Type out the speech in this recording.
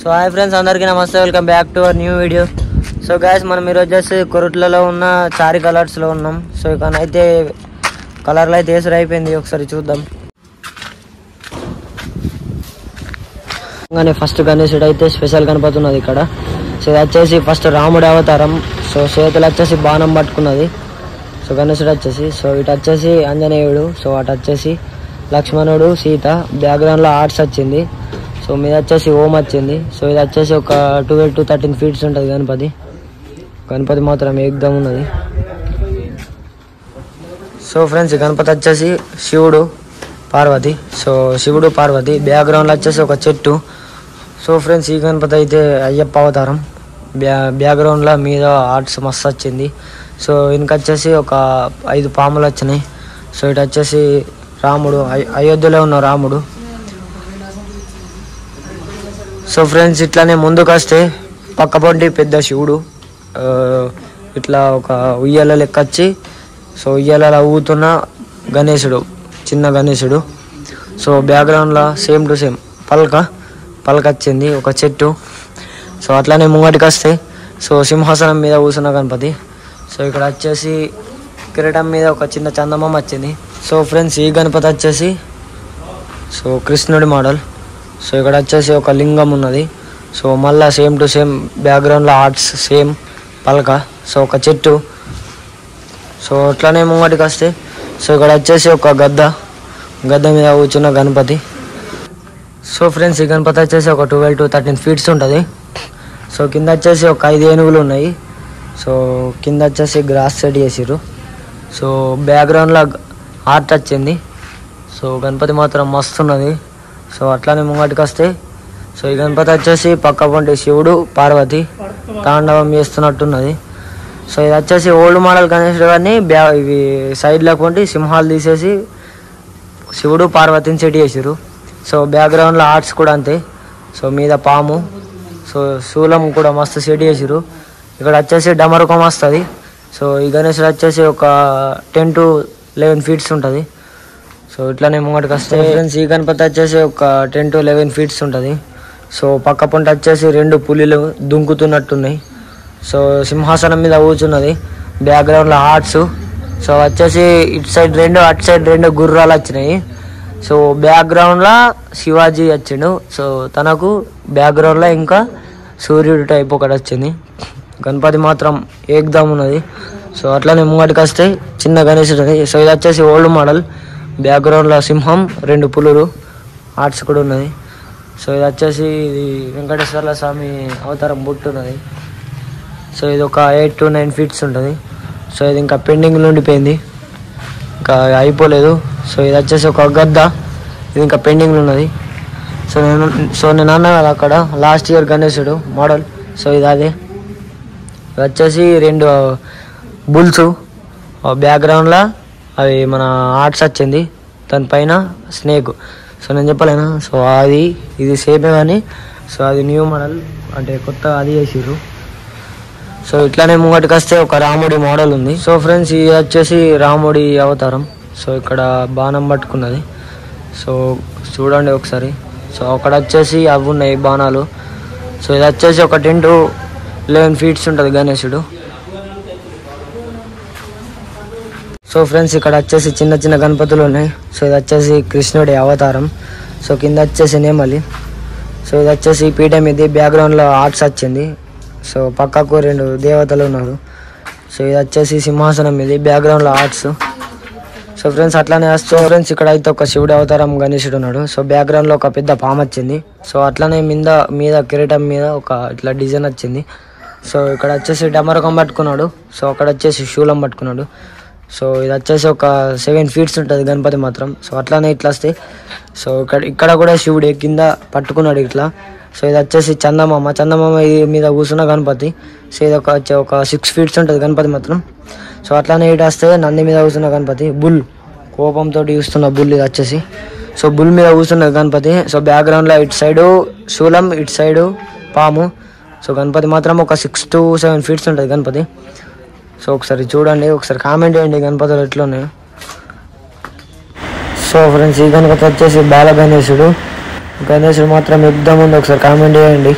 So hi friends, అందరికీ నమస్తే. Welcome back to our new video. So guys, మనం ఈరోజు వచ్చేసి కొరుట్లలో ఉన్న చారి కలర్స్లో ఉన్నాం. సో ఇక అయితే కలర్లు అయితే వేసరి అయిపోయింది, ఒకసారి చూద్దాం. ఫస్ట్ గణేశుడు అయితే స్పెషల్ కనపడుతున్నది ఇక్కడ. సో ఇది వచ్చేసి ఫస్ట్ రాముడి అవతారం. సో చేతులు వచ్చేసి బాణం పట్టుకున్నది. సో గణేశుడు వచ్చేసి, సో ఇటు వచ్చేసి ఆంజనేయుడు, సో అటు వచ్చేసి లక్ష్మణుడు, సీత. బ్యాక్గ్రౌండ్లో ఆర్ట్స్ వచ్చింది. సో మీద వచ్చేసి ఓం వచ్చింది. సో ఇది వచ్చేసి ఒక 12 to 13 feet ఉంటుంది గణపతి మాత్రం ఏకదం ఉన్నది. సో ఫ్రెండ్స్, గణపతి వచ్చేసి శివుడు, పార్వతి. సో శివుడు, పార్వతి. బ్యాక్గ్రౌండ్లో వచ్చేసి ఒక చెట్టు. సో ఫ్రెండ్స్, ఈ గణపతి అయితే అయ్యప్ప అవతారం. బ్యాక్గ్రౌండ్లో మీద ఆర్ట్స్ మస్తు వచ్చింది. సో వెనక వచ్చేసి ఒక 5 పాములు వచ్చినాయి. సో ఇటు వచ్చేసి రాముడు, అయోధ్యలో ఉన్న రాముడు. సో ఫ్రెండ్స్, ఇట్లానే ముందుకు వస్తే పక్కపొంటి పెద్ద శివుడు, ఇట్లా ఒక ఉయ్యాల లెక్క వచ్చి, సో ఉయ్యాల ఊగుతున్న గణేశుడు, చిన్న గణేశుడు. సో బ్యాక్గ్రౌండ్లో సేమ్ టు సేమ్ పలక వచ్చింది, ఒక చెట్టు. సో అట్లానే ముంగటికి వస్తే సో సింహాసనం మీద కూర్చున్న గణపతి. సో ఇక్కడ వచ్చేసి కిరీటం మీద ఒక చిన్న చందమామ వచ్చింది. సో ఫ్రెండ్స్, ఈ గణపతి వచ్చేసి సో కృష్ణుడి మోడల్. సో ఇక్కడ వచ్చేసి ఒక లింగం ఉన్నది. సో మళ్ళీ సేమ్ టు సేమ్ బ్యాక్గ్రౌండ్లో ఆర్ట్స్ సేమ్ పలక. సో ఒక చెట్టు. సో అట్లానే ముంగటికి వస్తే సో ఇక్కడ వచ్చేసి ఒక గద్ద మీద కూర్చున్న గణపతి. సో ఫ్రెండ్స్, ఈ గణపతి వచ్చేసి ఒక 12 to 13 feet ఉంటుంది. సో కింద వచ్చేసి ఒక 5 ఏనుగులు ఉన్నాయి. సో కింద వచ్చేసి గ్రాస్ సెట్ చేసిర్రు. సో బ్యాక్గ్రౌండ్లో ఆర్ట్ వచ్చింది. సో గణపతి మాత్రం మస్తు ఉన్నది. సో అట్లానే ముంగటికి వస్తే సో ఈ గణపతి వచ్చేసి పక్క పొంటి శివుడు, పార్వతి తాండవం చేస్తున్నట్టున్నది. సో ఇది వచ్చేసి ఓల్డ్ మోడల్ గణేశుడు గారిని ఇవి సైడ్లో కొంటి సింహాలు తీసేసి శివుడు, పార్వతిని సెట్ చేసిరు. సో బ్యాక్గ్రౌండ్లో ఆర్ట్స్ కూడా అంతే. సో మీద పాము, సో శూలం కూడా మస్తు సెట్ చేసిరు. ఇక్కడ వచ్చేసి డమరుకం వస్తుంది. సో ఈ గణేశుడు వచ్చేసి ఒక 10 to 11 feet ఉంటుంది. సో ఇట్లానే ముంగటికి వస్తే ఫ్రెండ్స్, ఈ గణపతి వచ్చేసి ఒక 10 to 11 feet ఉంటుంది. సో పక్క పొంట వచ్చేసి 2 పులిలు దుంకుతున్నట్టున్నాయి. సో సింహాసనం మీద కూర్చున్నది. బ్యాక్గ్రౌండ్లో ఆర్ట్స్. సో వచ్చేసి ఇటు సైడ్ 2 అటు సైడ్ 2 గుర్రాలు వచ్చినాయి. సో బ్యాక్గ్రౌండ్లో శివాజీ వచ్చిండు. సో తనకు బ్యాక్గ్రౌండ్లో ఇంకా సూర్యుడు టైప్ ఒకటి వచ్చింది. గణపతి మాత్రం ఏకదం ఉన్నది. సో అట్లానే ముంగటికి వస్తే చిన్న గణేశుడు. సో ఇది వచ్చేసి ఓల్డ్ మోడల్. బ్యాక్గ్రౌండ్లో సింహం, 2 పులులు, ఆర్ట్స్ కూడా ఉన్నది. సో ఇది వచ్చేసి ఇది వెంకటేశ్వర్ల స్వామి అవతారం బుట్టు ఉన్నది. సో ఇది ఒక 8 to 9 feet ఉంటుంది. సో ఇది ఇంకా పెండింగ్లో ఉండిపోయింది, ఇంకా అయిపోలేదు. సో ఇది వచ్చేసి ఒక గద్ద, ఇది ఇంకా పెండింగ్లో ఉన్నది. సో నేను అన్నా కదా అక్కడ లాస్ట్ ఇయర్ గణేశుడు మోడల్. సో ఇది అదే. ఇది వచ్చేసి 2 బుల్స్. బ్యాక్గ్రౌండ్లో అవి మన ఆర్ట్స్ వచ్చింది, దానిపైన స్నేక్. సో నేను చెప్పలేనా. సో ఇది సేమే కానీ సో అది న్యూ మోడల్, అంటే కొత్త అది చేసిర్రు. సో ఇట్లానే ముంగటికి వస్తే ఒక రాముడి మోడల్ ఉంది. సో ఫ్రెండ్స్, ఇది వచ్చేసి రాముడి అవతారం. సో ఇక్కడ బాణం పట్టుకున్నది. సో చూడండి ఒకసారి. సో అక్కడ వచ్చేసి అవి ఉన్నాయి బాణాలు. సో ఇది వచ్చేసి ఒక 10 to 11 feet ఉంటుంది గణేశుడు. సో ఫ్రెండ్స్, ఇక్కడ వచ్చేసి చిన్న చిన్న గణపతులు ఉన్నాయి. సో ఇది వచ్చేసి కృష్ణుడి అవతారం. సో కింద వచ్చేసి నేమలి. సో ఇది వచ్చేసి పీఠ మీద బ్యాక్గ్రౌండ్లో ఆర్ట్స్ వచ్చింది. సో పక్కకు 2 దేవతలు ఉన్నారు. సో ఇది వచ్చేసి సింహాసనం మీద బ్యాక్గ్రౌండ్లో ఆర్ట్స్. సో ఫ్రెండ్స్, అట్లానే వస్తే ఫ్రెండ్స్ ఇక్కడ అయితే ఒక శివుడి అవతారం గణేశుడు ఉన్నాడు. సో బ్యాక్గ్రౌండ్లో ఒక పెద్ద పాము వచ్చింది. సో అట్లానే మీద కిరీటం మీద ఒక ఇట్లా డిజైన్ వచ్చింది. సో ఇక్కడ వచ్చేసి డమరకం పట్టుకున్నాడు. సో అక్కడ వచ్చేసి శూలం పట్టుకున్నాడు. సో ఇది వచ్చేసి ఒక 7 feet ఉంటుంది గణపతి మాత్రం. సో అట్లానే ఇట్లా వస్తే సో ఇక్కడ కూడా శివుడు కింద పట్టుకున్నాడు ఇట్లా. సో ఇది వచ్చేసి చందమామ మీద కూర్చున్న గణపతి. సో ఇది ఒక 6 feet ఉంటుంది గణపతి మాత్రం. సో అట్లానే ఇటు వస్తే నంది మీద కూర్చున్న గణపతి. బుల్ కోపంతో చూస్తున్న బుల్ ఇది వచ్చేసి. సో బుల్ మీద కూర్చున్న గణపతి. సో బ్యాక్గ్రౌండ్లో ఇటు సైడు శూలం, ఇటు సైడు పాము. సో గణపతి మాత్రం ఒక 6 to 7 feet ఉంటుంది గణపతి. సో ఒకసారి చూడండి, ఒకసారి కామెంట్ చేయండి గణపతులు ఎట్లా ఉన్నాయో. సో ఫ్రెండ్స్, ఈ గణపతి వచ్చేసి బాల గణేశుడు. గణేశుడు మాత్రం యుద్ధం ఉంది, ఒకసారి కామెంట్ చేయండి.